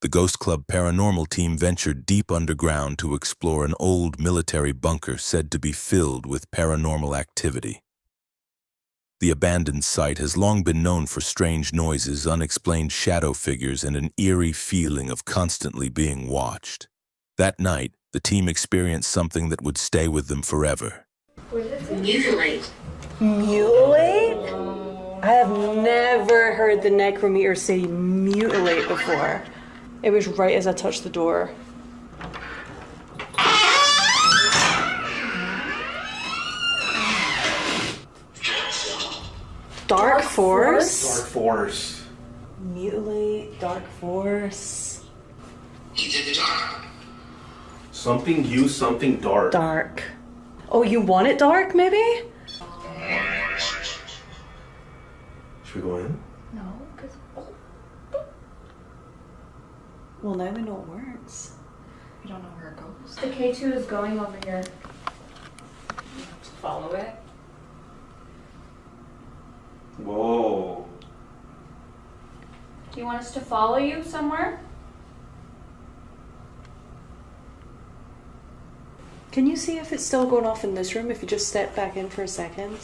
The Ghost Club Paranormal team ventured deep underground to explore an old military bunker said to be filled with paranormal activity. The abandoned site has long been known for strange noises, unexplained shadow figures, and an eerie feeling of constantly being watched. That night, the team experienced something that would stay with them forever. Mutilate. Mutilate? I have never heard the necrometer say mutilate before. It was right as I touched the door. Dark force? Dark force. Mutilate, dark force. He's in the dark. Something you, something dark. Dark. Oh, you want it dark, maybe? Should we go in? No, because... Well, now we know it works. We don't know where it goes. The K2 is going over here. You have to follow it. Whoa. Do you want us to follow you somewhere? Can you see if it's still going off in this room if you just step back in for a second?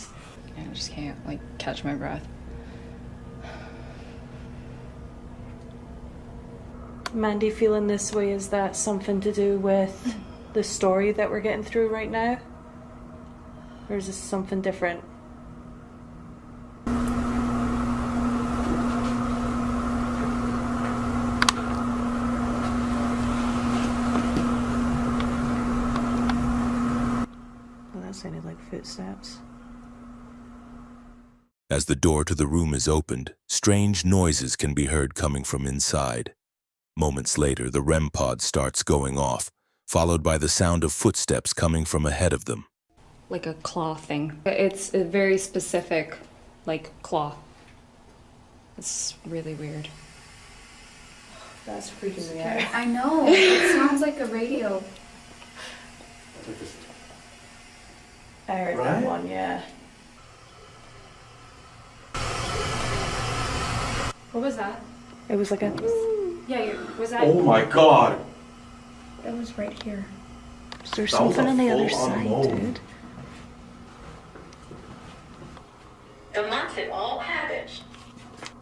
I just can't, catch my breath. Mandy, feeling this way, is that something to do with the story that we're getting through right now? Or is this something different? Well, that sounded like footsteps. As the door to the room is opened, strange noises can be heard coming from inside. Moments later, the REM pod starts going off, followed by the sound of footsteps coming from ahead of them. Like a claw thing. It's a very specific, claw. It's really weird. That's freaking me out. I know. It sounds like a radio. I heard Right? that one, yeah. What was that? It was like a... Yeah, was that? Oh my god. It was right here. Is there That was something a on the other full-on side, moan. dude? The month it all happened.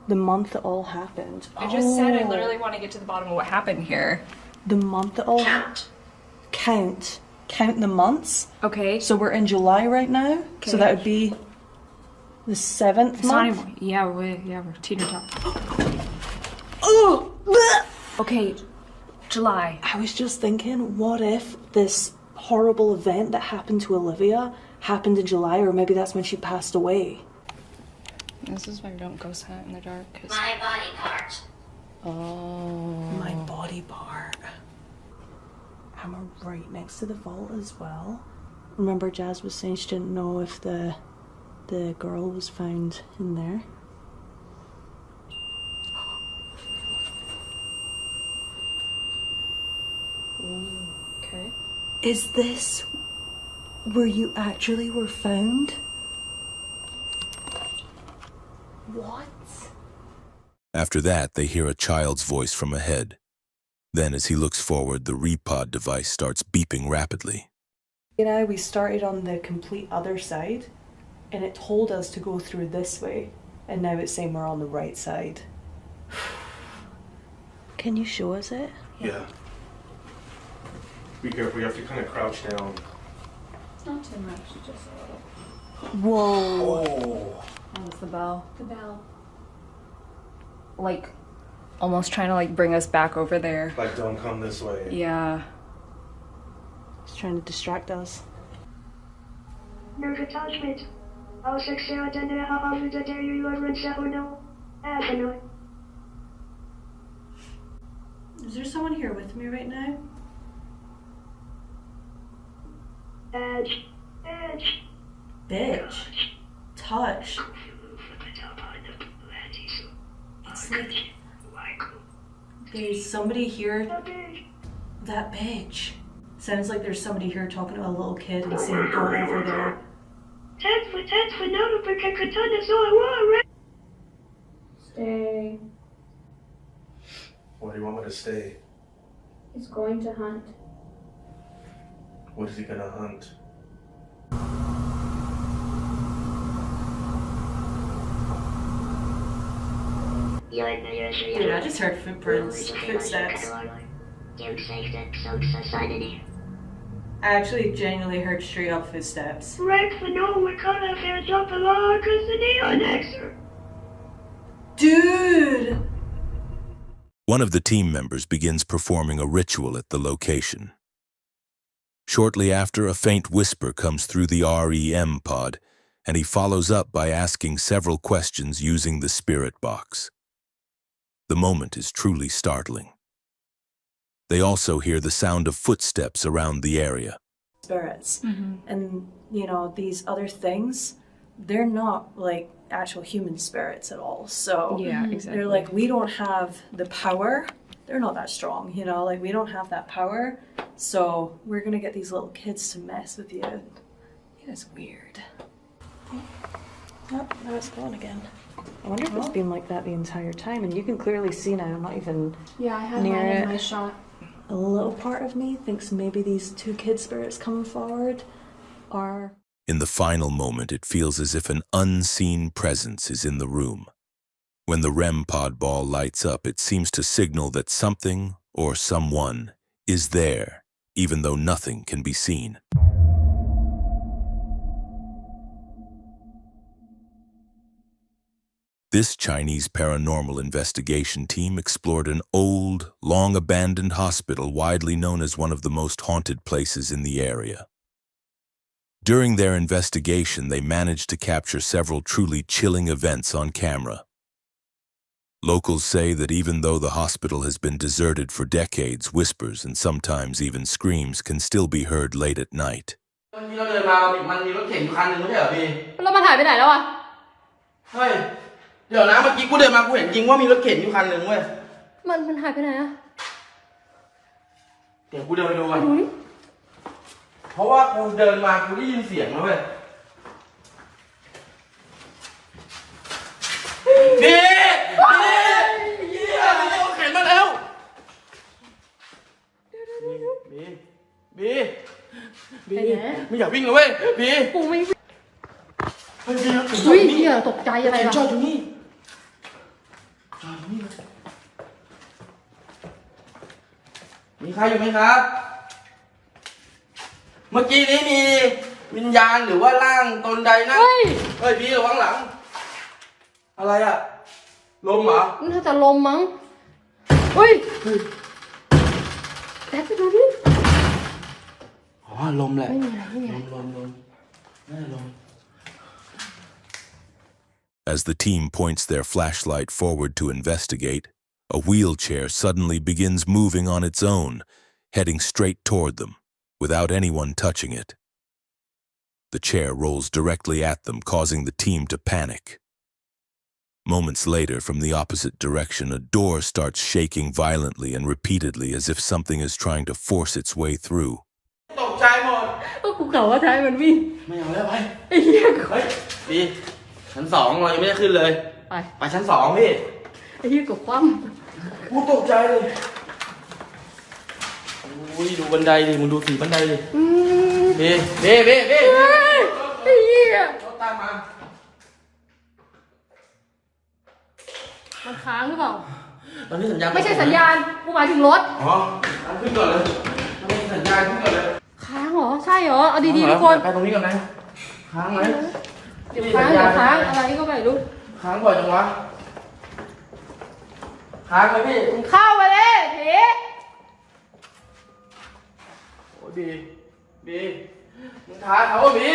The month that all happened. I just said I Oh. literally want to get to the bottom of what happened here. The month that all... Count. Count the months. Okay. So we're in July right now. Okay. So that would be the 7th It's not month. even, yeah, we're teeter top. Oh! bleh! Okay, July. I was just thinking, what if this horrible event that happened to Olivia happened in July, or maybe that's when she passed away. This is why we don't ghost hunt in the dark. My body part. Oh. My body part. I'm right next to the vault as well. Remember Jazz was saying she didn't know if the girl was found in there. Okay. Is this where you actually were found? What? After that, they hear a child's voice from ahead. Then, as he looks forward, the repod device starts beeping rapidly. You know, we started on the complete other side, and it told us to go through this way, and now it's saying we're on the right side. Can you show us it? Yeah. Be careful, you have to kind of crouch down. It's not too much, it's just a little. Whoa. Oh. That was the bell. The bell. Almost trying to bring us back over there. Like, don't come this way. Yeah. It's trying to distract us. Nerve attachment. I'll succeed and how you the day you are in no. Is there someone here with me right now? Edge. Bitch. Touch. It's like there's somebody here. That bitch. Sounds like there's somebody here talking to a little kid and saying, go over there. Stay. Why do you want me to stay? He's going to hunt. What is he gonna hunt? Dude, I just heard footsteps. I actually genuinely heard straight up footsteps. Rex, I know we can't have hands up a lot because the neon extra. Dude! One of the team members begins performing a ritual at the location. Shortly after, a faint whisper comes through the REM pod, and he follows up by asking several questions using the spirit box. The moment is truly startling. They also hear the sound of footsteps around the area. Spirits. And, you know, these other things, they're not like actual human spirits at all. So Yeah, exactly. they're like, we don't have the power. They're not that strong, you know, like we don't have that power. So we're gonna get these little kids to mess with you. It is weird. Oh, now it's gone again. I wonder if it's been like that the entire time, and you can clearly see now, I'm not even Yeah, I had near mine it. in my shot. A little part of me thinks maybe these two kid spirits coming forward are... In the final moment, it feels as if an unseen presence is in the room. When the REM pod ball lights up, it seems to signal that something or someone is there, even though nothing can be seen. This Chinese paranormal investigation team explored an old, long-abandoned hospital widely known as one of the most haunted places in the area. During their investigation, they managed to capture several truly chilling events on camera. Locals say that even though the hospital has been deserted for decades, whispers and sometimes even screams can still be heard late at night. เราเดินมามันมีรถเข็นอยู่คันหนึ่งไม่ใช่เหรอพี่ แล้วมันหายไปไหนแล้วอะ เฮ้ยเดี๋ยวนะเมื่อกี้กูเดินมากูเห็นจริงว่ามีรถเข็นอยู่คันหนึ่งเว้ย มันหายไปไหนอะ เดี๋ยวกูเดินไปดูก่อนเพราะว่ากูเดินมากูได้ยินเสียงแล้วเว้ยบีเฮียมีรถเข็นมาแล้วบีไม่อยากวิ่งเลยเว้ยบี กูไม่ เฮ้ยบีรถเข็นจอ อุ้ ด ย อยู่นี่ เหี้ยตกใจอะไร เข็น ล่ะ จอดอยู่นี่จอดอยู่นี่เลยมีใครอยู่ไหมครับเมื่อกี้นี้มีวิญญาณหรือว่าร่างตนใดนั่งเฮ้ยพี่ระวังหลังอะไรอะลมเหรอ น่าจะลมมั้งเฮ้ยแอบไปดูดิ อ๋อลมแหละ ไม่มีอะไรไม่มีอะไร ลมน่าจะลม As the team points their flashlight forward to investigate, a wheelchair suddenly begins moving on its own, heading straight toward them, without anyone touching it. The chair rolls directly at them, causing the team to panic. Moments later, from the opposite direction, a door starts shaking violently and repeatedly as if something is trying to force its way through. ตกใจหมด ก็กูเก่าว่าท้ายมันวิ่ง ไม่เอาแล้วไป ไอ้เหี้ย เฮ้ยดีชั้นสองเรายังไม่ได้ขึ้นเลย ไปชั้นสองพี่ ไอ้เหี้ยกับคว่ กูตกใจเลยอุ้ยดูบันไดดิมึงดูสีบันไดดิบี ำไอ้เหี้ย รถตามมา มันค้างหรือเปล่า ตอนนี้สัญญาณ ไม่ใช่สัญญาณกูหมายถึงรถ อ๋อขึ้นก่อนเลยไม่มีสัญญาณขึ้นก่อนเลย ค้างเหรอใช่เหรอเอาดีๆทุกคน ไปตรงนี้ก่อนนะค้างไหม เดี๋ยวค้างอะไรก็ไม่รู้ ค้างบ่อยจังวะค้างไหมพี่ มึงเข้ามาเลยผี โอ้บีมึงท้าเขาว่าบี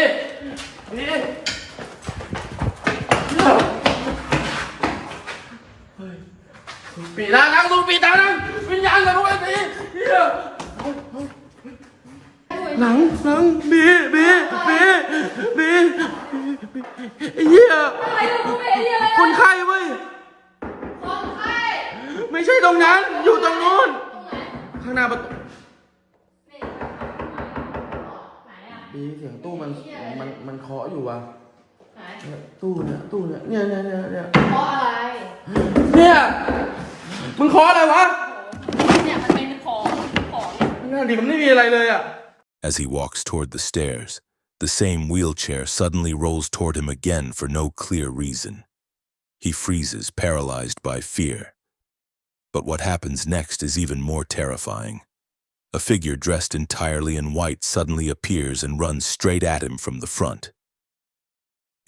ปีตานั่งดูปีตานั่งวิญญาณกับพวกไอ้บีหนังบีไอ้เหี้ย อะไรเนี่ยกูไม่เห็นอะไรเลย คนไข้เว้ย คนไข้ ไม่ใช่ตรงนั้นอยู่ตรงนู้น ตรงไหน ข้างหน้าประตู นี่ไหนอะ บีเสียงตู้มันเคาะอยู่ว่ะ ไหน ตู้เนี่ย เพราะอะไร เนี่ยมึงเคาะอะไรวะ โอ้โห นั่นดิมันไม่มีอะไรเลยอ่ะ As he walks toward the stairs, the same wheelchair suddenly rolls toward him again for no clear reason. He freezes, paralyzed by fear. But what happens next is even more terrifying. A figure dressed entirely in white suddenly appears and runs straight at him from the front.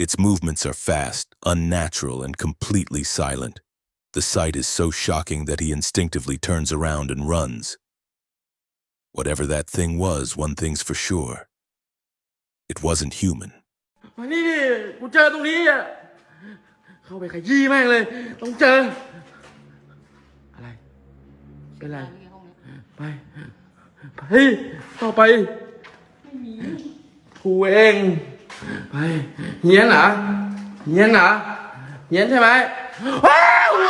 Its movements are fast, unnatural, and completely silent. The sight is so shocking that he instinctively turns around and runs. Whatever that thing was, one thing's for sure. It wasn't human. มานี่ดิกูเจอตรงนี้อ่ะเข้าไปขยี้แม่งเลยต้องเจออะไรเป็นไรไปต่อไปกูเองไปเฮียนเหรอเฮียนใช่ไหมว้าวหั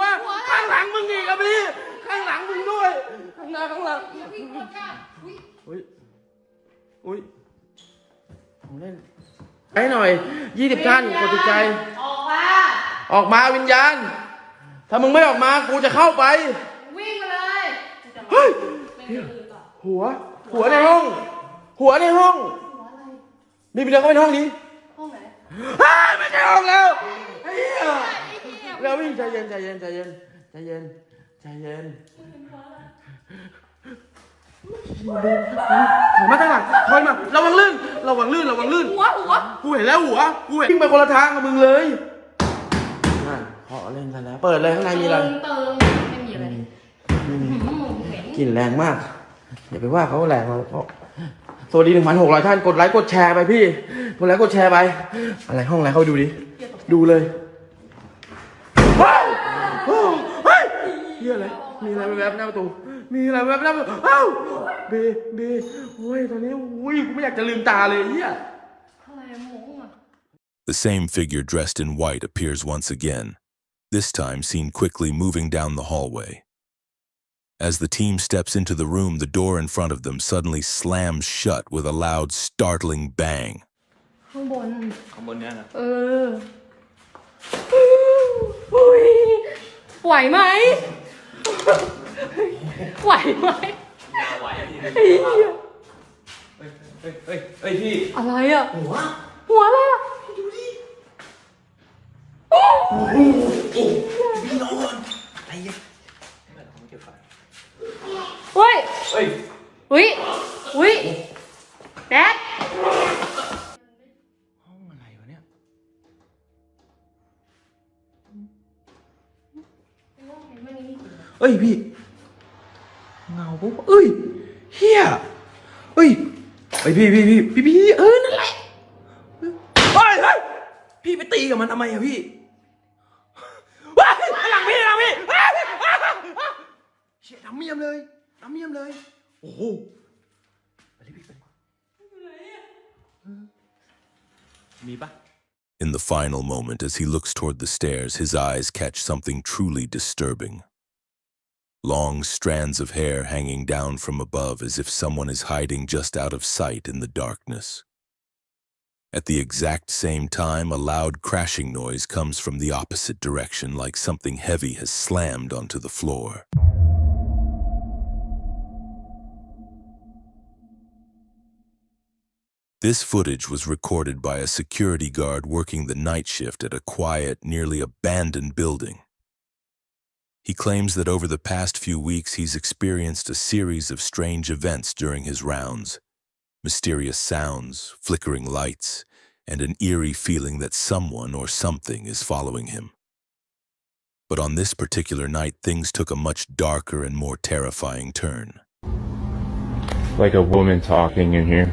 วข้างหลังมึงอีกอ่ะพี่ข้างหลังมึงด้วยข้างหน้าข้างหลังอุ้ยของเล่นให้หน่อย20ขั้นกดถูกใจออกมาวิญญาณถ้ามึงไม่ออกมากูจะเข้าไปวิ่งมาเลยเฮ้ยหัวในห้องนี่ไปเดินเข้าไปในห้องนี้ห้องไหนไม่ใช่ห้องแล้วไอ้เหี้ยแล้ววิ่งใจเย็นถอยมาตั้งหลังถอยมาระวังลื่นหัวกูเห็นแล้วหัวกูเห็นวิ่งไปคนละทางกับมึงเลยนั่นขอเล่นกันแล้วเปิดเลยข้างในมีอะไรไม่มีอะไร กลิ่นแรงมากอย่าไปว่าเขาแรงเขาสวัสดี 1,600 ท่านกดไลค์กดแชร์ไปพี่กดไลค์กดแชร์ไปอะไรห้องอะไรเขาดูดิดูเลยว้าวเฮ้ยเฮียอะไรมีอะไรแวบๆหน้าประตูอ้าวเบโอ้ยตอนนี้อุ้ยกูไม่อยากจะลืมตาเลยเฮีย The same figure dressed in white appears once again, this time seen quickly moving down the hallway. As the team steps into the room, the door in front of them suddenly slams shut with a loud, startling bang. ข้างบนเนี่ยนะไหวไหมเฮ้ยพี่อะไรอ่ะหัวอะไรอ่ะดูดิพี่นอนอะไรเนี่ยเฮ้ยแดดห้องอะไรวะเนี่ยพี่เงาปุ๊บเฮียพี่นั่นแหละพี่ไปตีกับมันทำไมอะพี่หลังพี่เชี่ยดำเมียมเลยโอ้โหไปเลยพี่มีปะ In the final moment, as he looks toward the stairs, his eyes catch something truly disturbing. Long strands of hair hanging down from above as if someone is hiding just out of sight in the darkness. At the exact same time, a loud crashing noise comes from the opposite direction, like something heavy has slammed onto the floor. This footage was recorded by a security guard working the night shift at a quiet, nearly abandoned building. He claims that over the past few weeks he's experienced a series of strange events during his rounds. Mysterious sounds, flickering lights, and an eerie feeling that someone or something is following him. But on this particular night, things took a much darker and more terrifying turn. Like a woman talking in here.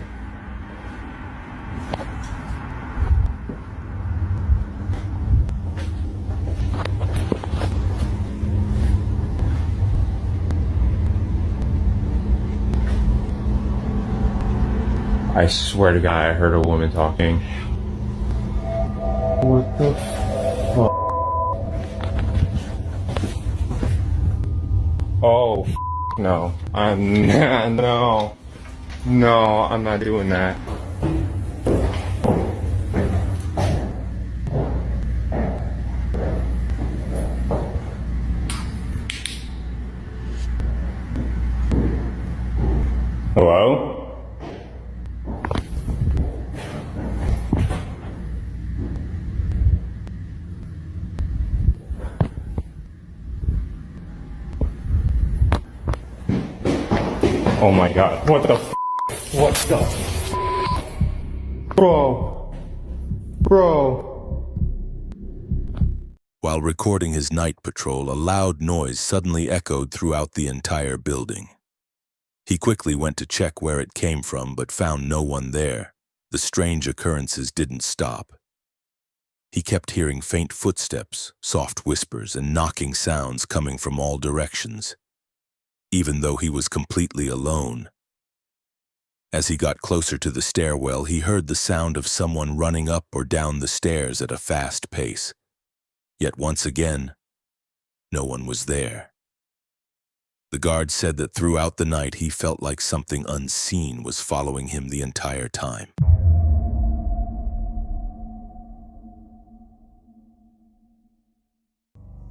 I swear to God, I heard a woman talking. What the fuck? Oh, no. No, I'm not doing that. Hello? Oh my god, what the f? What the f? Bro. While recording his night patrol, a loud noise suddenly echoed throughout the entire building. He quickly went to check where it came from, but found no one there. The strange occurrences didn't stop. He kept hearing faint footsteps, soft whispers, and knocking sounds coming from all directions, even though he was completely alone. As he got closer to the stairwell, he heard the sound of someone running up or down the stairs at a fast pace. Yet once again, no one was there. The guard said that throughout the night he felt like something unseen was following him the entire time.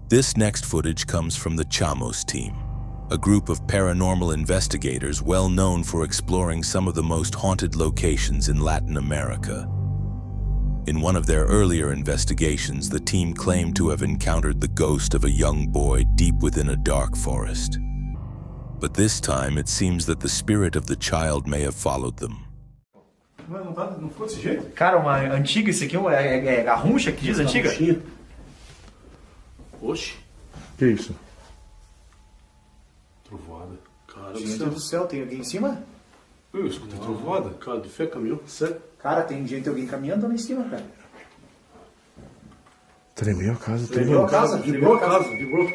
This next footage comes from the Chamos team, a group of paranormal investigators well known for exploring some of the most haunted locations in Latin America. In one of their earlier investigations, the team claimed to have encountered the ghost of a young boy deep within a dark forest. But this time, it seems that the spirit of the child may have followed them. Não ficou desse jeito? Cara, uma antiga, isso aqui é garruncha que diz antiga? Oxi. Que isso? Trovoada. Cara, Gente do céu, tem alguém em cima? Eu escutei trovoada. Cara, de fé caminhou. Sério? Cara, tem gente, alguém caminhando lá em cima, cara. Tremeu a casa, Tremeu a casa? Vibrou a casa, vibrou.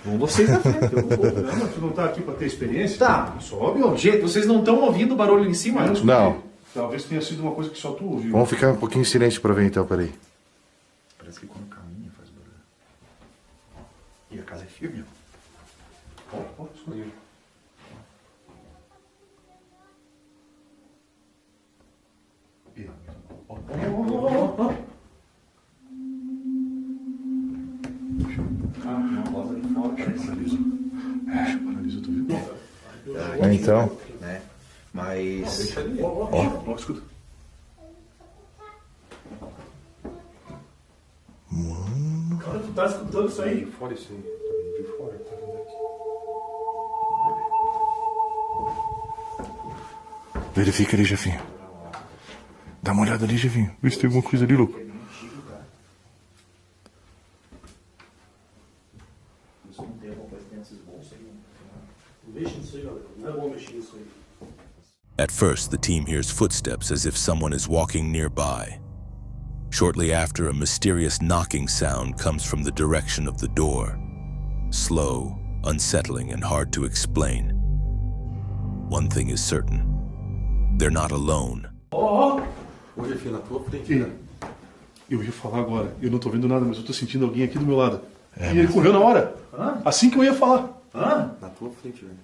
Vão vocês na frente, eu vou. Tu não tá aqui pra ter experiência? Tá. Sobe, ó. Gente, vocês não estão ouvindo o barulho em cima? Não. Talvez tenha sido uma coisa que só tu ouviu. Vamos ficar um pouquinho em silêncio pra ver então, peraí. Parece que quando caminha faz barulho. E a casa é firme, ó. Escolhi. Paralisa, tu viu? Então. Né? Mas. Ó, escuta. Mano. Cara, tu tá escutando isso aí? Fora isso aí. Tá vindo de fora, tá vindo aqui. Verifica ali, Jefinho. Dá uma olhada ali, Jefinho. Vê se tem alguma coisa ali, louco. At first, the team hears footsteps as if someone is walking nearby. Shortly after, a mysterious knocking sound comes from the direction of the door. Slow, unsettling, and hard to explain. One thing is certain. They're not alone. Hoje, filho, na tua frente, cara. Eu ia falar agora. Eu não tô vendo nada, mas eu tô sentindo alguém aqui do meu lado. E ele correu na hora. Assim que eu ia falar. Na tua frente, velho.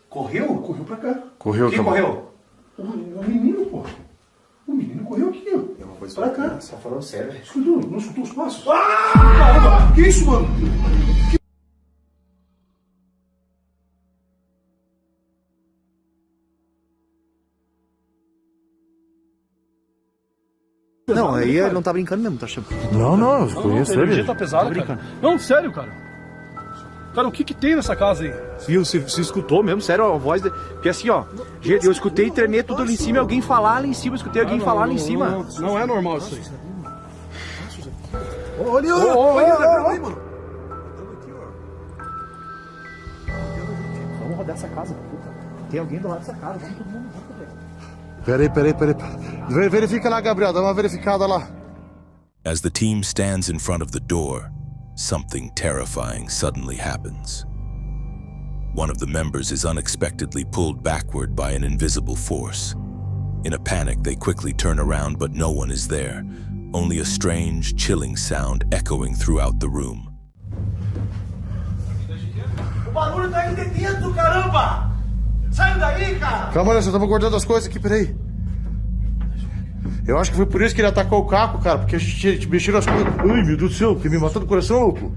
Correu? Correu pra cá. Correu, Quem tá bom. correu? O menino, pô. O menino correu aqui, ó. É uma coisa Pra cá. Só falando sério, velho. Escutou? Não escutou os passos? Caramba! Que isso, mano? Não, aí ele não tá brincando mesmo, tá chamando. Não, eu conheço A energia ele. tá pesada, cara. Não, sério, cara. Cara, o que tem nessa casa aí? Viu, se escutou mesmo, sério, a voz... Porque assim, ó, gente, eu escutei tremer tudo ali em cima e alguém falar ali em cima, eu escutei alguém falar ali em cima. Não é normal isso aí. Olha, Olha, mano. Vamos rodar essa casa, puta. Tem alguém do lado dessa casa, vamos todo mundo junto, velho. Peraí. Verifica lá, Gabriel, dá uma verificada lá. As the team stands in front of the door, something terrifying suddenly happens. One of the members is unexpectedly pulled backward by an invisible force. In a panic, they quickly turn around, but no one is there. Only a strange, chilling sound echoing throughout the room. O barulho tá aí de dentro, caramba! Sai daí, cara! Calma, olha, só estamos guardando as coisas aqui, peraí. Eu acho que foi por isso que ele atacou o Caco, cara, porque a gente mexeu nas coisas. Ai, meu Deus do céu, que me matou do coração, louco.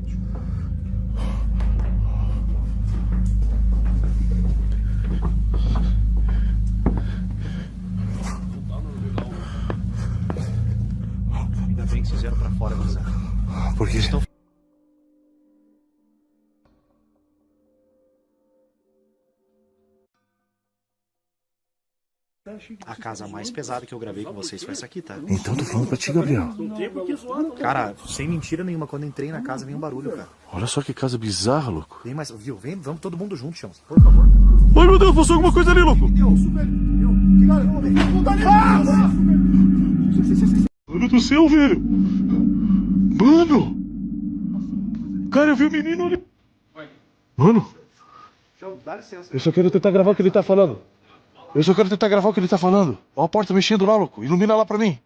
Ainda bem que vocês vieram pra fora, Gonzalo. Por quê? A casa mais pesada que eu gravei com vocês foi essa aqui, tá? Então tô falando pra ti, Gabriel. Cara, sem mentira nenhuma, quando entrei na casa veio um barulho, cara. Olha só que casa bizarra, louco. Vem mais, viu? Vem, vamos todo mundo junto, Chamos. Por favor. Ai, meu Deus, passou alguma coisa ali, louco. Mano do céu, velho. Mano. Cara, eu vi o menino ali. Mano. Dá licença. Eu só quero tentar gravar o que ele tá falando. Ó a porta mexendo lá, louco. Ilumina lá pra mim.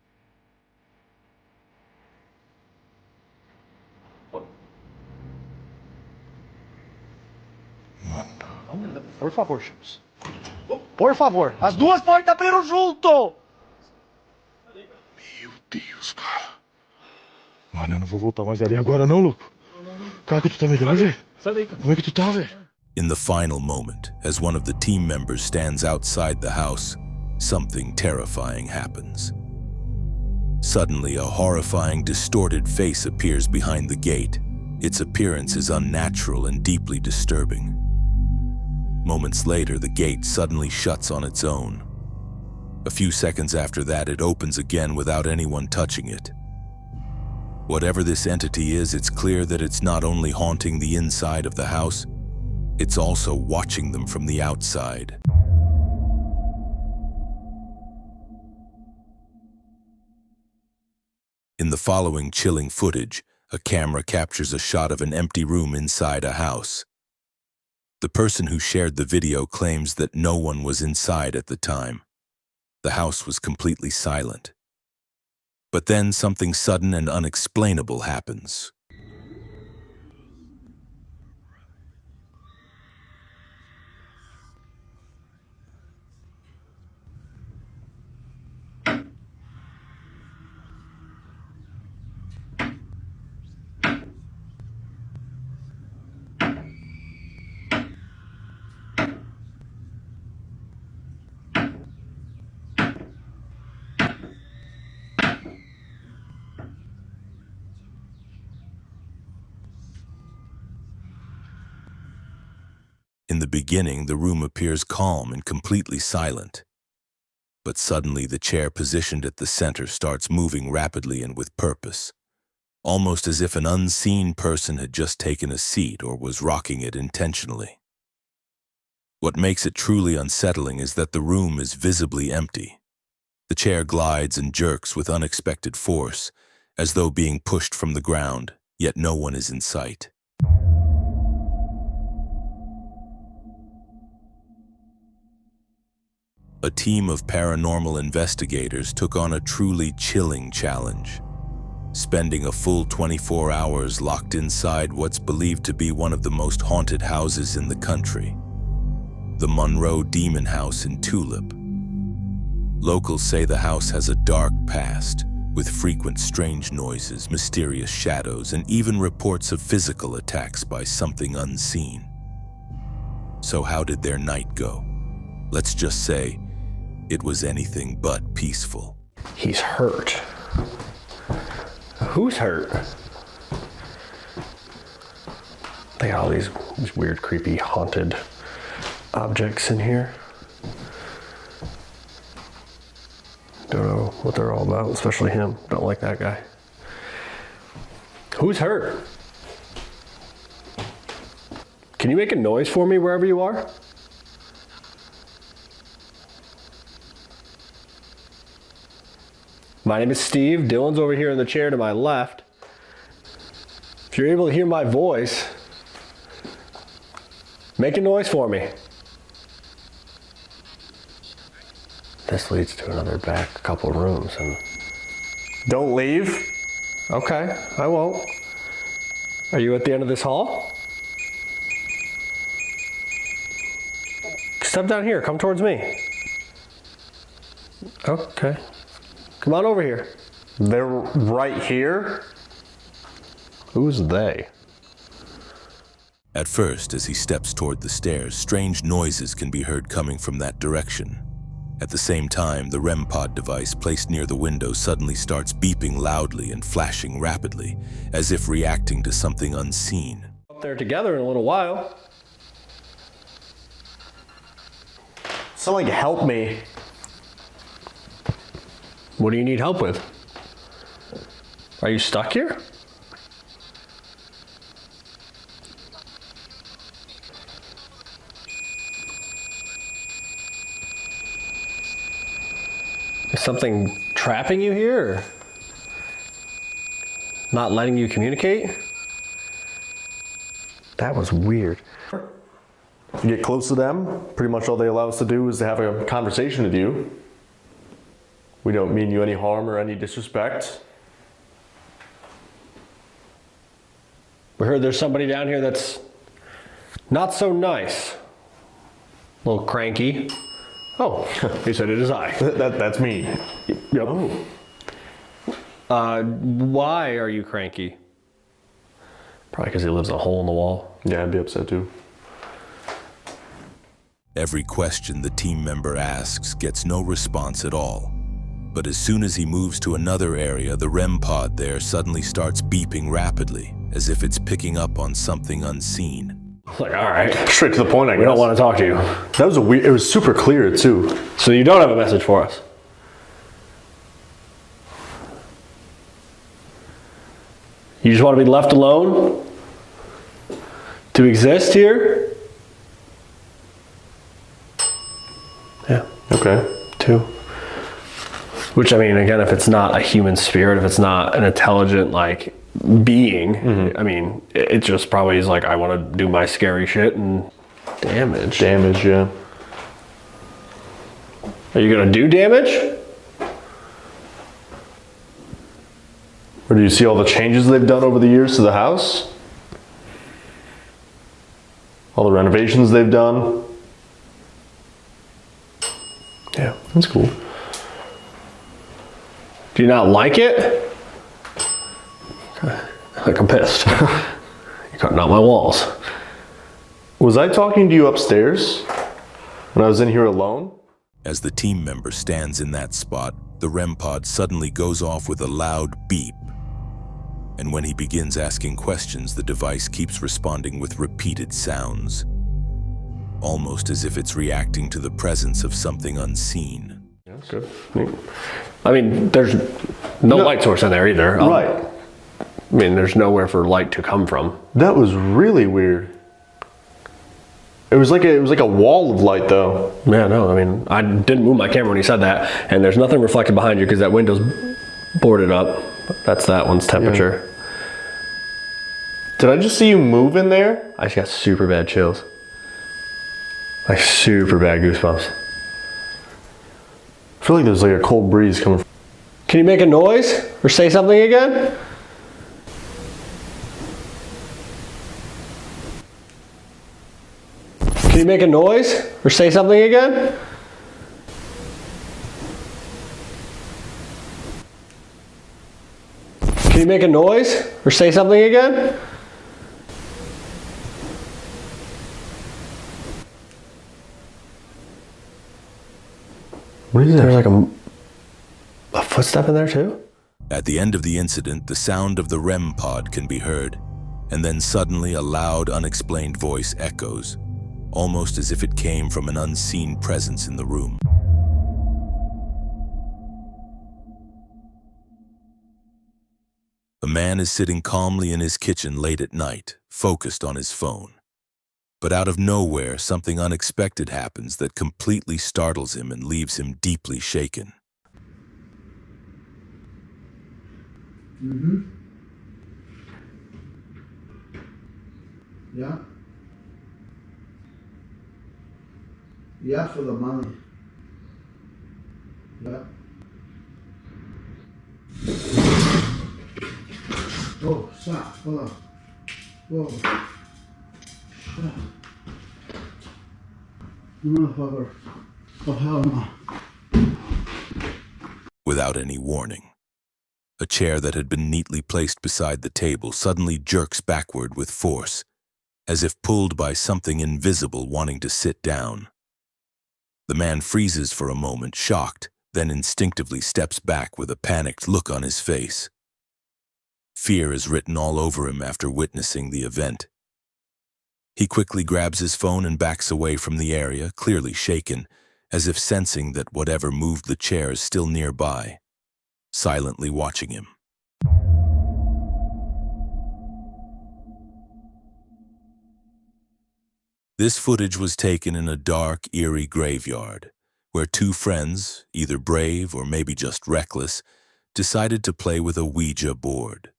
Por favor, Chamos. Por favor. As duas portas abriram junto. Meu Deus, cara. Mano, eu não vou voltar mais ali agora não, louco. Cara, que tu tá melhor, velho? Sai daí, cara. Como é que tu tá, velho? In the final moment, as one of the team members stands outside the house, something terrifying happens. Suddenly, a horrifying, distorted face appears behind the gate. Its appearance is unnatural and deeply disturbing. Moments later, the gate suddenly shuts on its own. A few seconds after that, it opens again without anyone touching it. Whatever this entity is, it's clear that it's not only haunting the inside of the house, it's also watching them from the outside. In the following chilling footage, a camera captures a shot of an empty room inside a house. The person who shared the video claims that no one was inside at the time. The house was completely silent. But then something sudden and unexplainable happens. In the beginning, the room appears calm and completely silent. But suddenly, the chair positioned at the center starts moving rapidly and with purpose, almost as if an unseen person had just taken a seat or was rocking it intentionally. What makes it truly unsettling is that the room is visibly empty. The chair glides and jerks with unexpected force, as though being pushed from the ground, yet no one is in sight. A team of paranormal investigators took on a truly chilling challenge, spending a full 24 hours locked inside what's believed to be one of the most haunted houses in the country, the Monroe Demon House in Tulip. Locals say the house has a dark past, with frequent strange noises, mysterious shadows, and even reports of physical attacks by something unseen. So how did their night go? Let's just say, it was anything but peaceful. He's hurt. Who's hurt? They got all these weird, creepy, haunted objects in here. Don't know what they're all about, especially him. Don't like that guy. Who's hurt? Can you make a noise for me wherever you are? My name is Steve. Dylan's over here in the chair to my left. If you're able to hear my voice, make a noise for me. This leads to another back couple rooms. And don't leave. Okay, I won't. Are you at the end of this hall? Step down here, come towards me. Okay. Come on over here. They're right here? Who's they? At first, as he steps toward the stairs, strange noises can be heard coming from that direction. At the same time, the REM pod device placed near the window suddenly starts beeping loudly and flashing rapidly, as if reacting to something unseen. Up there together in a little while. Someone help me. What do you need help with? Are you stuck here? Is something trapping you here? Or not letting you communicate? That was weird. If you get close to them, pretty much all they allow us to do is to have a conversation with you. We don't mean you any harm or any disrespect. We heard there's somebody down here that's not so nice. A little cranky. Oh, he said it is I. That's me. Yep. Oh. Why are you cranky? Probably because he lives in a hole in the wall. Yeah, I'd be upset too. Every question the team member asks gets no response at all. But as soon as he moves to another area, the REM pod there suddenly starts beeping rapidly, as if it's picking up on something unseen. Like, all right. Straight to the point, I guess. We don't want to talk to you. That was it was super clear too. So you don't have a message for us? You just want to be left alone? To exist here? Yeah. Okay. 2. Which, I mean, again, if it's not a human spirit, if it's not an intelligent, like, being, I mean, it just probably is like, I want to do my scary shit and damage. Damage, yeah. Are you going to do damage? Or do you see all the changes they've done over the years to the house? All the renovations they've done? Yeah. That's cool. Do you not like it? Like I'm pissed. You're cutting out my walls. Was I talking to you upstairs when I was in here alone? As the team member stands in that spot, the REM pod suddenly goes off with a loud beep. And when he begins asking questions, the device keeps responding with repeated sounds, almost as if it's reacting to the presence of something unseen. Yeah, that's good. I mean, there's no light source in there either. Right. I mean, there's nowhere for light to come from. That was really weird. It was like a wall of light, though. Yeah, no, I mean, I didn't move my camera when he said that, and there's nothing reflected behind you because that window's boarded up. That's that one's temperature. Yeah. Did I just see you move in there? I just got super bad chills. Like super bad goosebumps. I feel like there's like a cold breeze coming from. Can you make a noise or say something again? Can you make a noise or say something again? Can you make a noise or say something again? What is that? There's like a footstep in there too? At the end of the incident, the sound of the REM pod can be heard, and then suddenly a loud, unexplained voice echoes, almost as if it came from an unseen presence in the room. A man is sitting calmly in his kitchen late at night, focused on his phone. But out of nowhere, something unexpected happens that completely startles him and leaves him deeply shaken. Mm-hmm. Yeah. Yeah, for the money. Yeah. Oh, stop. Hold on. Whoa. Shut up. Motherfucker. Oh, hell no. without any warning. A chair that had been neatly placed beside the table suddenly jerks backward with force, as if pulled by something invisible wanting to sit down. The man freezes for a moment, shocked, then instinctively steps back with a panicked look on his face. Fear is written all over him after witnessing the event. He quickly grabs his phone and backs away from the area, clearly shaken, as if sensing that whatever moved the chair is still nearby, silently watching him. This footage was taken in a dark, eerie graveyard, where two friends, either brave or maybe just reckless, decided to play with a Ouija board.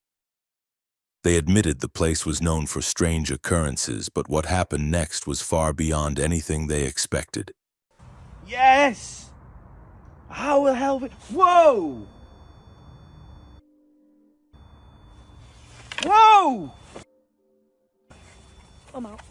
They admitted the place was known for strange occurrences, but what happened next was far beyond anything they expected. Yes! How the hell? Whoa! Whoa! I'm out.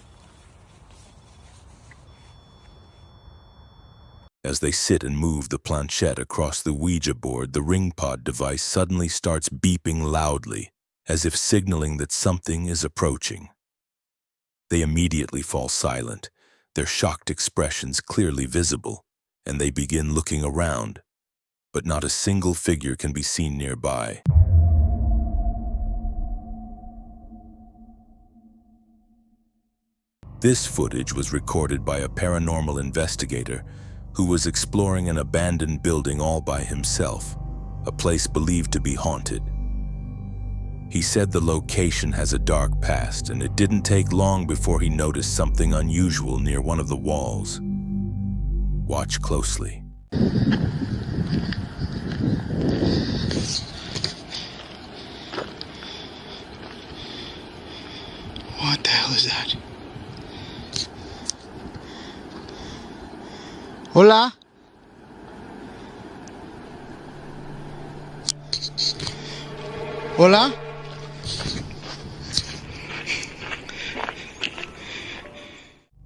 As they sit and move the planchette across the Ouija board, the ring pod device suddenly starts beeping loudly, as if signaling that something is approaching. They immediately fall silent, their shocked expressions clearly visible, and they begin looking around, but not a single figure can be seen nearby. This footage was recorded by a paranormal investigator who was exploring an abandoned building all by himself, a place believed to be haunted. He said the location has a dark past, and it didn't take long before he noticed something unusual near one of the walls. Watch closely. What the hell is that? Hola? Hola?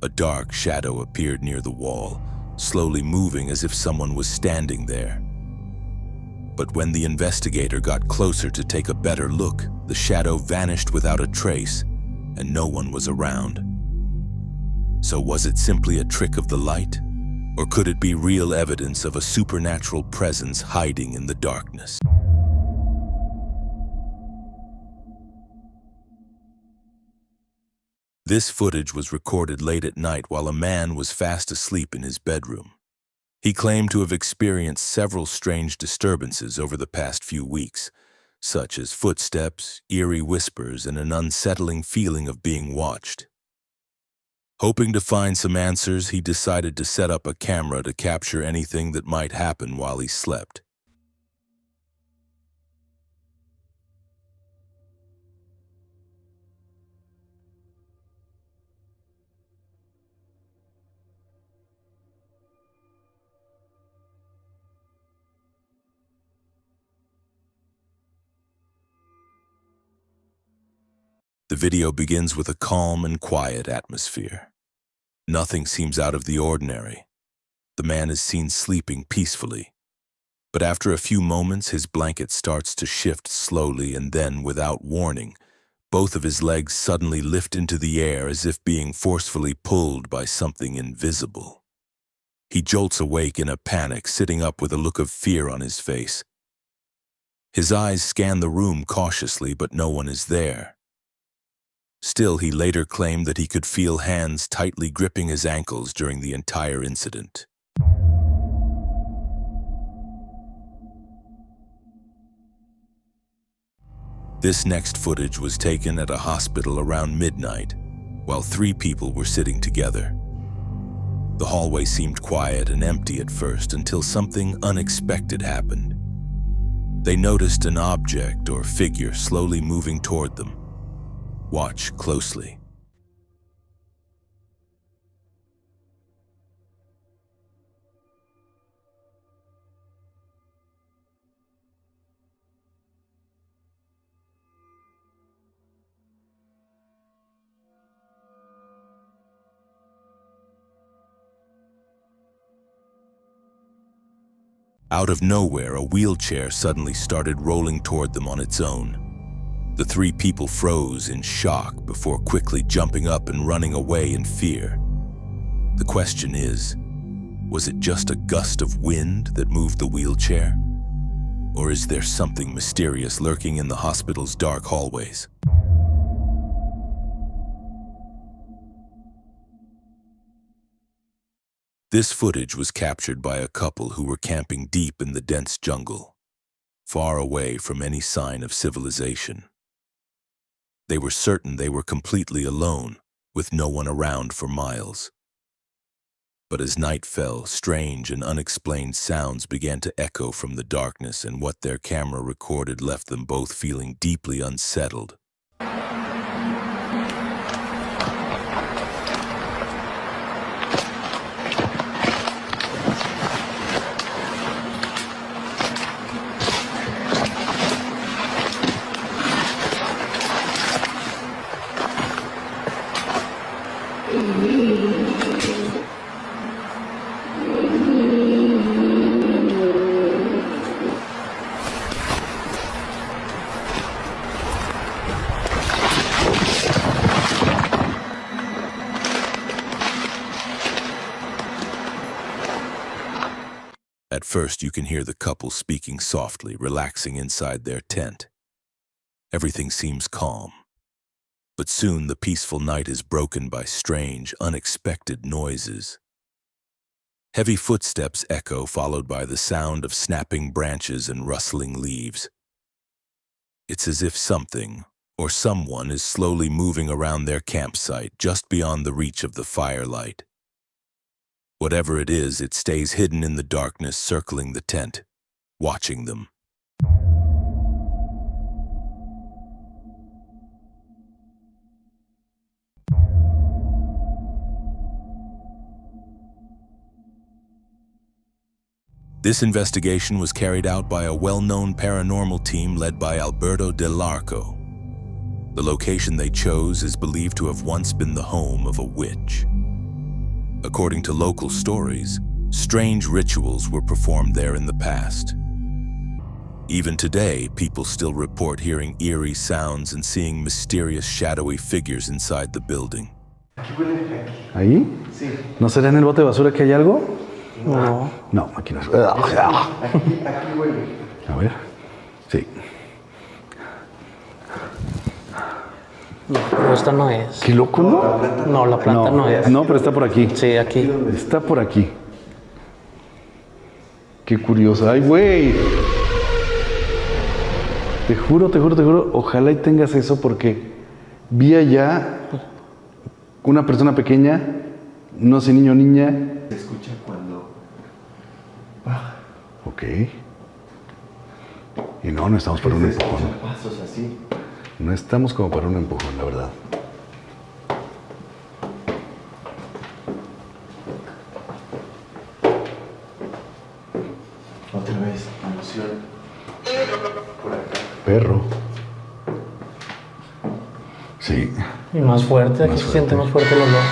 A dark shadow appeared near the wall, slowly moving as if someone was standing there. But when the investigator got closer to take a better look, the shadow vanished without a trace, and no one was around. So was it simply a trick of the light? Or could it be real evidence of a supernatural presence hiding in the darkness? This footage was recorded late at night while a man was fast asleep in his bedroom. He claimed to have experienced several strange disturbances over the past few weeks, such as footsteps, eerie whispers, and an unsettling feeling of being watched. Hoping to find some answers, he decided to set up a camera to capture anything that might happen while he slept. The video begins with a calm and quiet atmosphere. Nothing seems out of the ordinary. The man is seen sleeping peacefully. But after a few moments, his blanket starts to shift slowly, and then, without warning, both of his legs suddenly lift into the air as if being forcefully pulled by something invisible. He jolts awake in a panic, sitting up with a look of fear on his face. His eyes scan the room cautiously, but no one is there. Still, he later claimed that he could feel hands tightly gripping his ankles during the entire incident. This next footage was taken at a hospital around midnight, while 3 people were sitting together. The hallway seemed quiet and empty at first until something unexpected happened. They noticed an object or figure slowly moving toward them. Watch closely. Out of nowhere, a wheelchair suddenly started rolling toward them on its own. The three people froze in shock before quickly jumping up and running away in fear. The question is, was it just a gust of wind that moved the wheelchair? Or is there something mysterious lurking in the hospital's dark hallways? This footage was captured by a couple who were camping deep in the dense jungle, far away from any sign of civilization. They were certain they were completely alone, with no one around for miles. But as night fell, strange and unexplained sounds began to echo from the darkness, and what their camera recorded left them both feeling deeply unsettled. At first, you can hear the couple speaking softly, relaxing inside their tent. Everything seems calm. But soon the peaceful night is broken by strange, unexpected noises. Heavy footsteps echo, followed by the sound of snapping branches and rustling leaves. It's as if something or someone is slowly moving around their campsite just beyond the reach of the firelight. Whatever it is, it stays hidden in the darkness, circling the tent, watching them. This investigation was carried out by a well-known paranormal team led by Alberto Dell'Arco. The location they chose is believed to have once been the home of a witch. According to local stories, strange rituals were performed there in the past. Even today, people still report hearing eerie sounds and seeing mysterious shadowy figures inside the building. ¿Ahí? Sí. ¿No será en el bote de basura que hay algo? No. No, aquí no es. Aquí huele. A ver. Sí. No, pero esta no es. Qué loco, ¿no? No, la planta no es. No, pero está por aquí. Sí, aquí. Está por aquí. Qué curioso. ¡Ay, güey! Te juro, ojalá y tengas eso porque vi allá una persona pequeña, no sé, niño o niña. Se escucha cuando... Ok. Y no estamos para un empujón. Pasos así. No estamos como para un empujón, la verdad. Otra vez, emoción. Por acá. Perro. Sí. Y más fuerte, aquí se siente más fuerte el olor.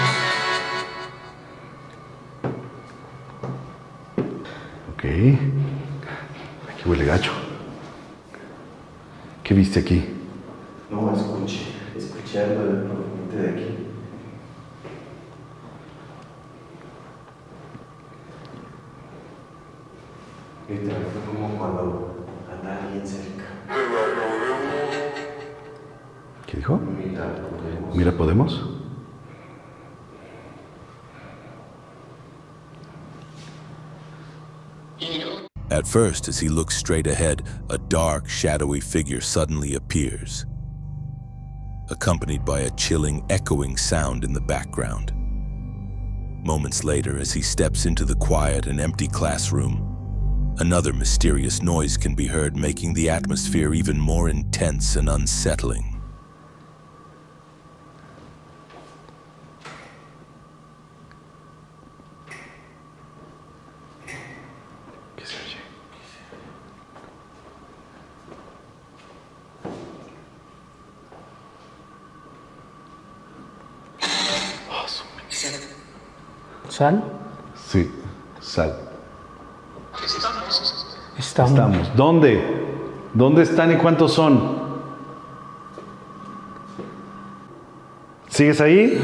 Ok. Aquí huele gacho. ¿Qué viste aquí? No, escuché algo proveniente de aquí. Literal, fue como cuando anda alguien cerca. ¿Qué dijo? Mira, ¿podemos? At first, as he looks straight ahead, a dark, shadowy figure suddenly appears, accompanied by a chilling, echoing sound in the background. Moments later, as he steps into the quiet and empty classroom, another mysterious noise can be heard, making the atmosphere even more intense and unsettling. ¿Sal? Sí, sal. Estamos Estamos. ¿Dónde? ¿Dónde están y cuántos son? ¿Sigues ahí?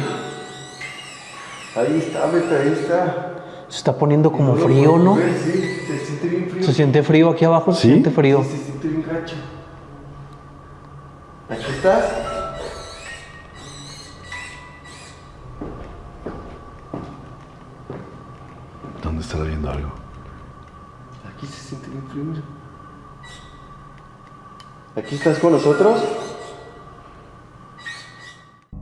Ahí está, Beto, ahí está. Se está poniendo como frío, ¿no? Sí, se siente bien frío. Se siente frío aquí abajo, se siente frío. Sí, se siente bien gacho. ¿Aquí estás? ¿Dónde estará viendo algo? Aquí se siente bien frío, mira. ¿Aquí estás con nosotros?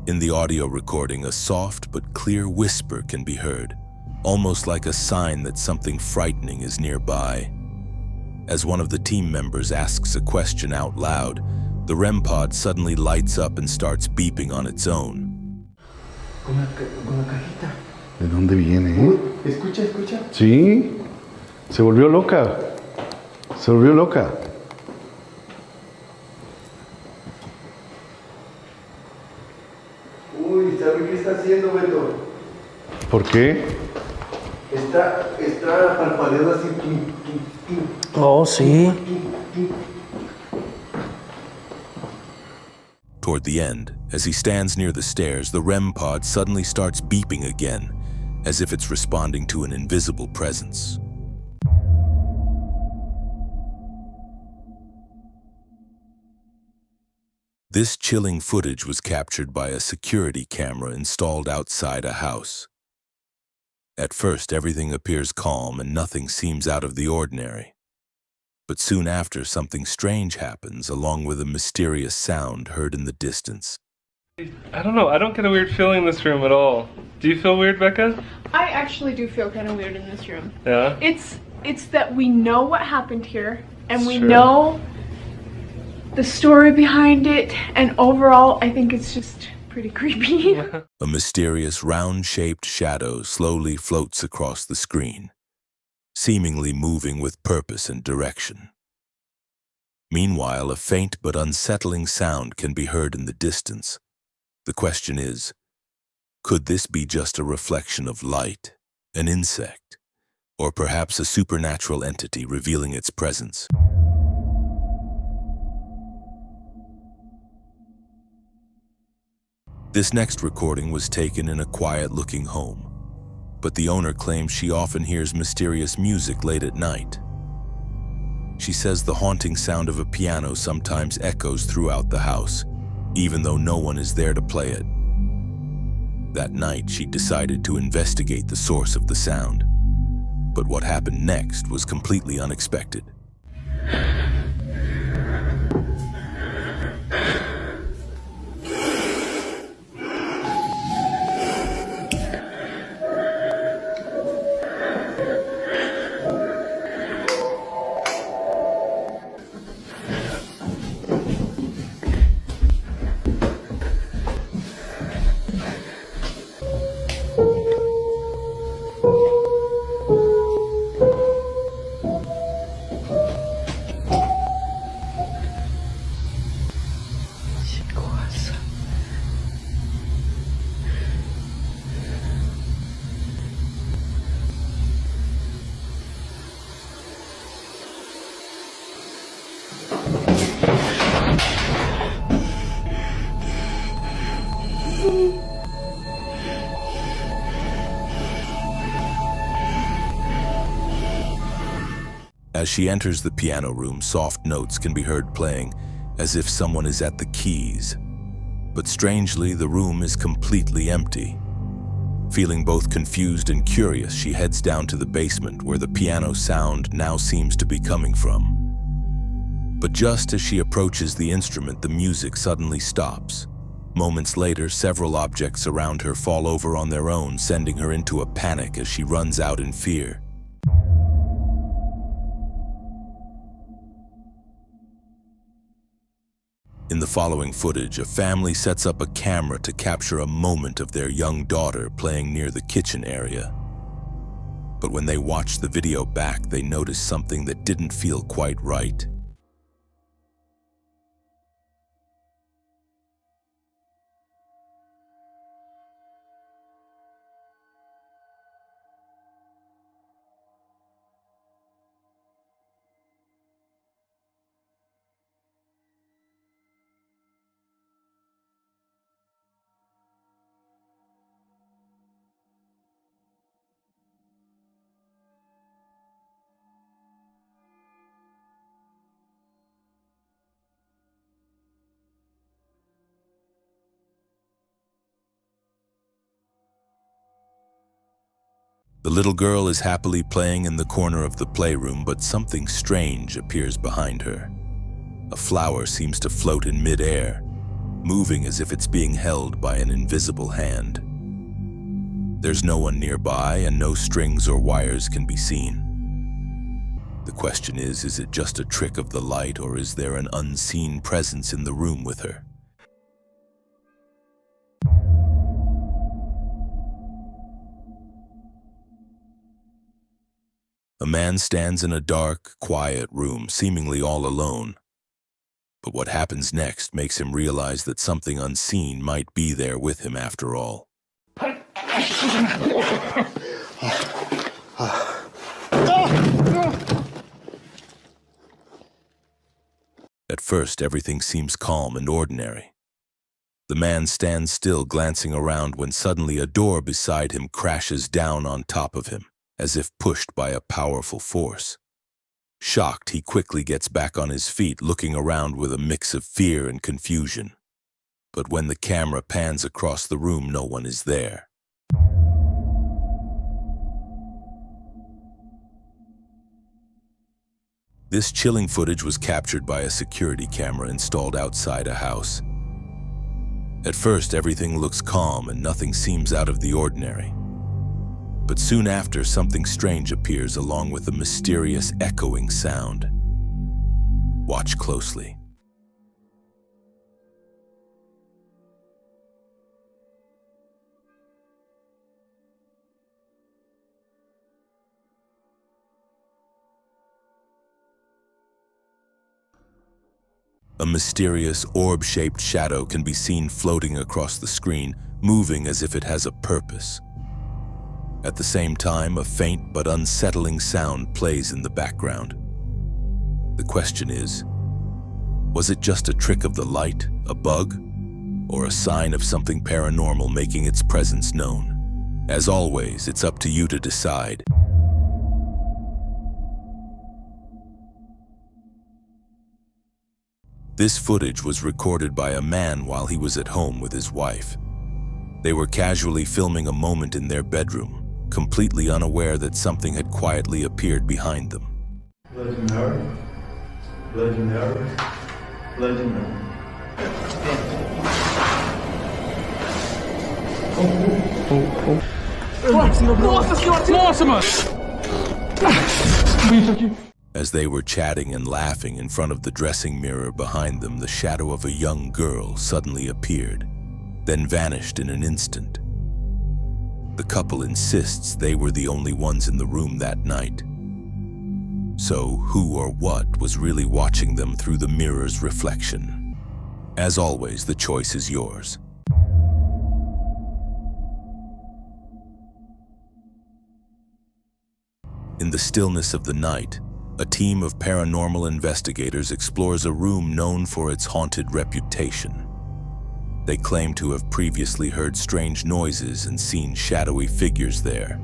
In the audio recording, a soft but clear whisper can be heard, almost like a sign that something frightening is nearby. As one of the team members asks a question out loud, the REM pod suddenly lights up and starts beeping on its own. Con la cajita. ¿De dónde viene, Escucha, escucha. Sí, se volvió loca. Se volvió loca. Uy, ¿sabe qué está haciendo, Beto? ¿Por qué? Está parpadeando así. Oh, sí. Toward the end, as he stands near the stairs, the REM pod suddenly starts beeping again, as if it's responding to an invisible presence. This chilling footage was captured by a security camera installed outside a house. At first, everything appears calm and nothing seems out of the ordinary. But soon after, something strange happens, along with a mysterious sound heard in the distance. I don't know, I don't get a weird feeling in this room at all. Do you feel weird, Becca? I actually do feel kind of weird in this room. Yeah? It's that we know what happened here, and we Sure. know the story behind it, and overall, I think it's just pretty creepy. A mysterious round-shaped shadow slowly floats across the screen, seemingly moving with purpose and direction. Meanwhile, a faint but unsettling sound can be heard in the distance. The question is, could this be just a reflection of light, an insect, or perhaps a supernatural entity revealing its presence? This next recording was taken in a quiet-looking home, but the owner claims she often hears mysterious music late at night. She says the haunting sound of a piano sometimes echoes throughout the house, even though no one is there to play it. That night, she decided to investigate the source of the sound, but what happened next was completely unexpected. As she enters the piano room, soft notes can be heard playing, as if someone is at the keys. But strangely, the room is completely empty. Feeling both confused and curious, she heads down to the basement where the piano sound now seems to be coming from. But just as she approaches the instrument, the music suddenly stops. Moments later, several objects around her fall over on their own, sending her into a panic as she runs out in fear. In the following footage, a family sets up a camera to capture a moment of their young daughter playing near the kitchen area. But when they watch the video back, they notice something that didn't feel quite right. The little girl is happily playing in the corner of the playroom, but something strange appears behind her. A flower seems to float in midair, moving as if it's being held by an invisible hand. There's no one nearby, and no strings or wires can be seen. The question is it just a trick of the light, or is there an unseen presence in the room with her? A man stands in a dark, quiet room, seemingly all alone. But what happens next makes him realize that something unseen might be there with him after all. At first, everything seems calm and ordinary. The man stands still, glancing around, when suddenly a door beside him crashes down on top of him, as if pushed by a powerful force. Shocked, he quickly gets back on his feet, looking around with a mix of fear and confusion. But when the camera pans across the room, no one is there. This chilling footage was captured by a security camera installed outside a house. At first, everything looks calm and nothing seems out of the ordinary. But soon after, something strange appears along with a mysterious echoing sound. Watch closely. A mysterious orb-shaped shadow can be seen floating across the screen, moving as if it has a purpose. At the same time, a faint but unsettling sound plays in the background. The question is, was it just a trick of the light, a bug, or a sign of something paranormal making its presence known? As always, it's up to you to decide. This footage was recorded by a man while he was at home with his wife. They were casually filming a moment in their bedroom, completely unaware that something had quietly appeared behind them. Bloody Mary, Bloody Mary, Bloody Mary. Nossa senhora! Nossa, mano! Isso aqui. As they were chatting and laughing in front of the dressing mirror behind them, the shadow of a young girl suddenly appeared, then vanished in an instant. The couple insists they were the only ones in the room that night. So, who or what was really watching them through the mirror's reflection? As always, the choice is yours. In the stillness of the night, a team of paranormal investigators explores a room known for its haunted reputation. They claim to have previously heard strange noises and seen shadowy figures there.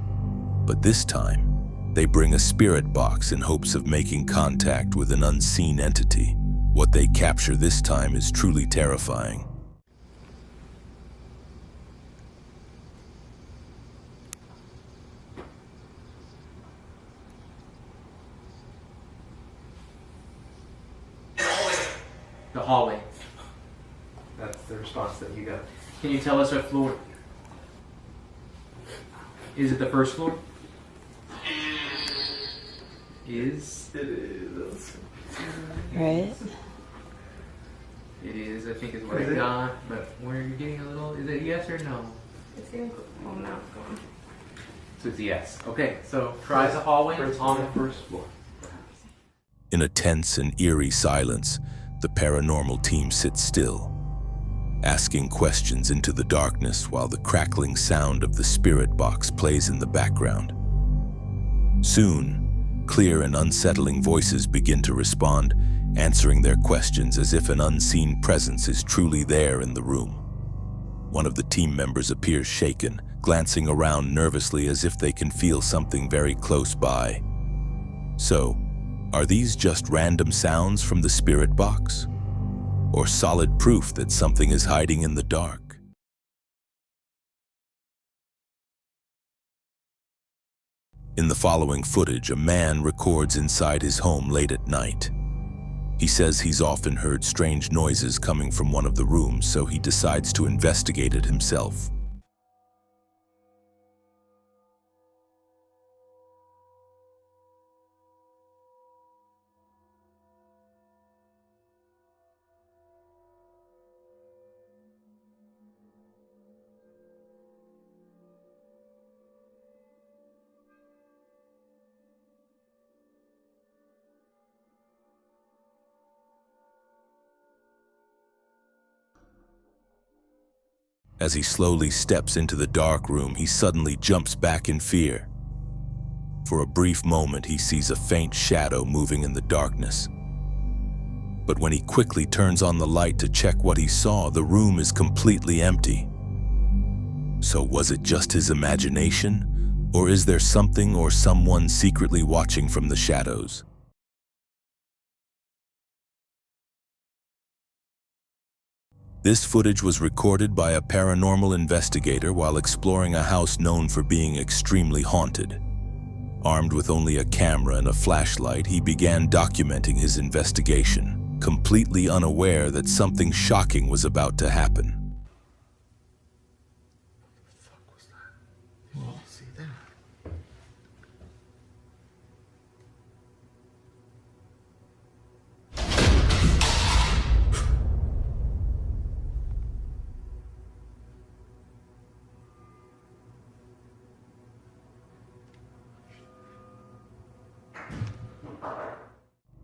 But this time, they bring a spirit box in hopes of making contact with an unseen entity. What they capture this time is truly terrifying. The hallway. That's the response that you got. Can you tell us what floor? Is it the first floor? Is? It is. Right? It is, I think is what I got, but we're getting a little, is it yes or no? It's getting, oh, now it's gone. So it's yes. Okay, so try the hallway on the first floor. In a tense and eerie silence, the paranormal team sits still, asking questions into the darkness while the crackling sound of the spirit box plays in the background. Soon, clear and unsettling voices begin to respond, answering their questions as if an unseen presence is truly there in the room. One of the team members appears shaken, glancing around nervously as if they can feel something very close by. So, are these just random sounds from the spirit box? Or solid proof that something is hiding in the dark? In the following footage, a man records inside his home late at night. He says he's often heard strange noises coming from one of the rooms, so he decides to investigate it himself. As he slowly steps into the dark room, he suddenly jumps back in fear. For a brief moment, he sees a faint shadow moving in the darkness. But when he quickly turns on the light to check what he saw, the room is completely empty. So was it just his imagination? Or is there something or someone secretly watching from the shadows? This footage was recorded by a paranormal investigator while exploring a house known for being extremely haunted. Armed with only a camera and a flashlight, he began documenting his investigation, completely unaware that something shocking was about to happen.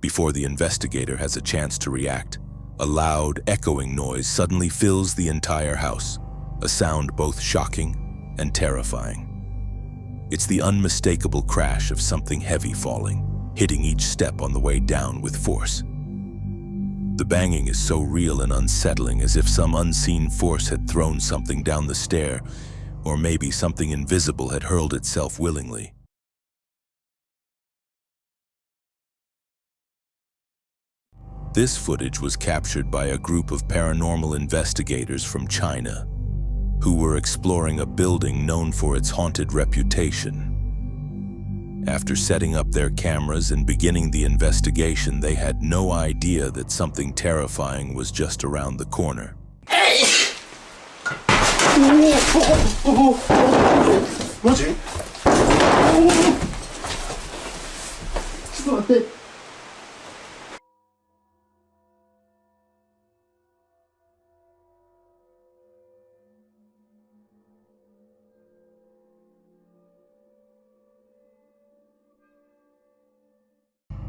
Before the investigator has a chance to react, a loud, echoing noise suddenly fills the entire house, a sound both shocking and terrifying. It's the unmistakable crash of something heavy falling, hitting each step on the way down with force. The banging is so real and unsettling, as if some unseen force had thrown something down the stair, or maybe something invisible had hurled itself willingly. This footage was captured by a group of paranormal investigators from China who were exploring a building known for its haunted reputation. After setting up their cameras and beginning the investigation, they had no idea that something terrifying was just around the corner.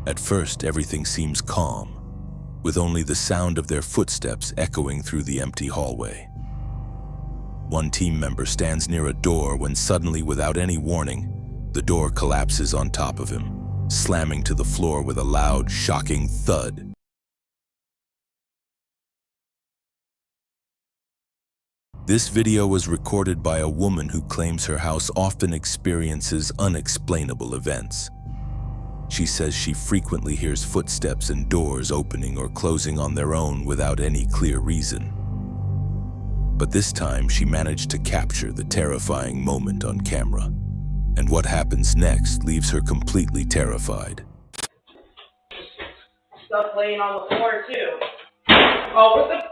At first, everything seems calm, with only the sound of their footsteps echoing through the empty hallway. One team member stands near a door when suddenly, without any warning, the door collapses on top of him, slamming to the floor with a loud, shocking thud. This video was recorded by a woman who claims her house often experiences unexplainable events. She says she frequently hears footsteps and doors opening or closing on their own without any clear reason. But this time she managed to capture the terrifying moment on camera. And what happens next leaves her completely terrified. Stuff laying on the floor too. Oh, what the fuck?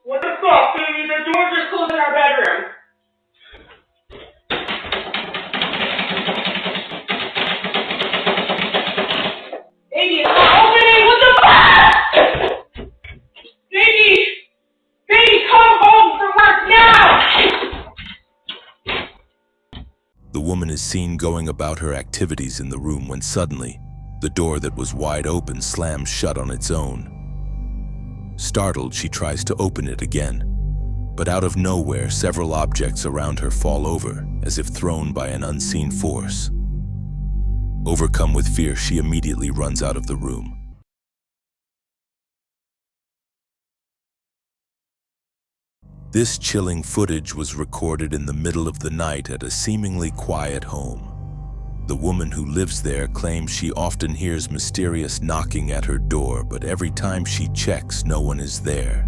What the fuck, baby? The door just closed in our bedroom. Baby, it's not opening! What the fuck? Baby! Baby, come home from work now! The woman is seen going about her activities in the room when suddenly, the door that was wide open slams shut on its own. Startled, she tries to open it again, but out of nowhere, several objects around her fall over, as if thrown by an unseen force. Overcome with fear, she immediately runs out of the room. This chilling footage was recorded in the middle of the night at a seemingly quiet home. The woman who lives there claims she often hears mysterious knocking at her door, but every time she checks, no one is there.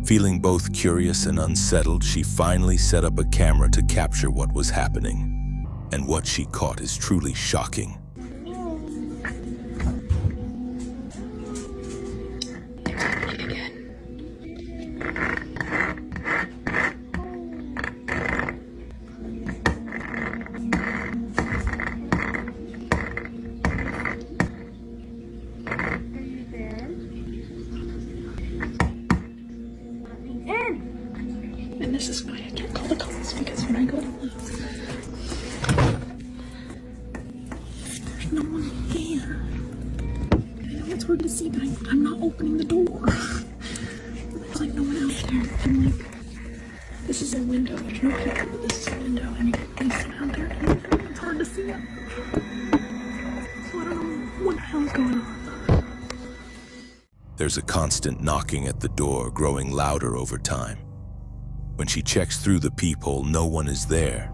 Feeling both curious and unsettled, she finally set up a camera to capture what was happening. And what she caught is truly shocking. And this is why I can't call the cops, because when I go to look, there's no one here. I know it's hard to see, but I'm not opening the door. There's like no one out there. I'm like, this is a window. There's no people, but this is a window, and there's someone out there. And it's hard to see it. So I don't know what the hell's going on. There's a constant knocking at the door, growing louder over time. When she checks through the peephole, no one is there.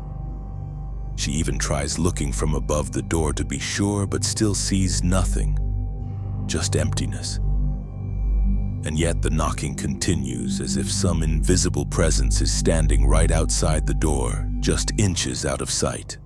She even tries looking from above the door to be sure, but still sees nothing, just emptiness. And yet the knocking continues, as if some invisible presence is standing right outside the door, just inches out of sight.